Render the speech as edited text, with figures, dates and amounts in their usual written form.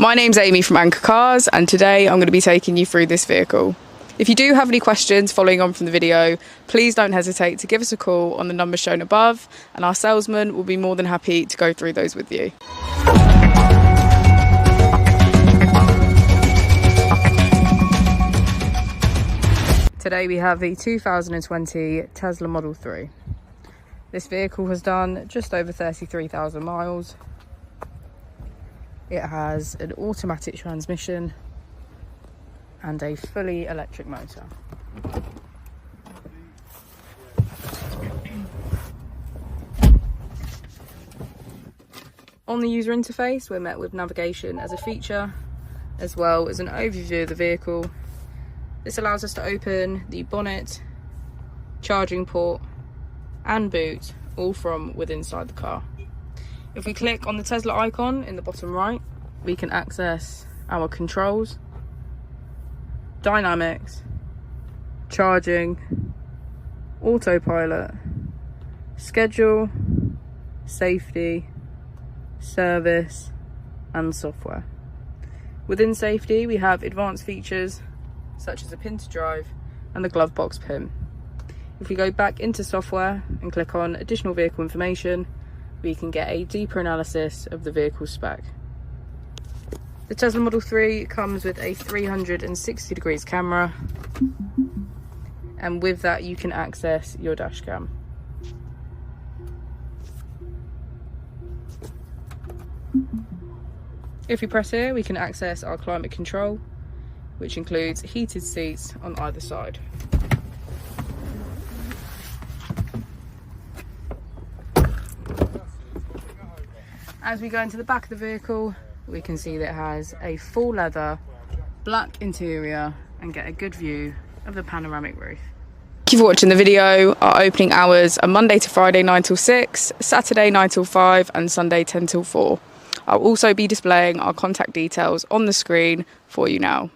My name's Amy from Anchor Cars, and today I'm going to be taking you through this vehicle. If you do have any questions following on from the video, please don't hesitate to give us a call on the number shown above, and our salesman will be more than happy to go through those with you. Today we have the 2020 Tesla Model 3. This vehicle has done just over 33,000 miles. It has an automatic transmission and a fully electric motor. On the user interface, we're met with navigation as a feature, as well as an overview of the vehicle. This allows us to open the bonnet, charging port and boot, all from within inside the car. If we click on the Tesla icon in the bottom right, we can access our controls, dynamics, charging, autopilot, schedule, safety, service and software. Within safety, we have advanced features such as a pin to drive and the glove box pin. If we go back into software and click on additional vehicle information, we can get a deeper analysis of the vehicle spec. The Tesla Model 3 comes with a 360 degrees camera, and with that you can access your dash cam. If we press here, we can access our climate control, which includes heated seats on either side. As we go into the back of the vehicle, we can see that it has a full leather, black interior and get a good view of the panoramic roof. Thank you for watching the video. Our opening hours are Monday to Friday 9 till 6, Saturday 9 till 5 and Sunday 10 till 4. I'll also be displaying our contact details on the screen for you now.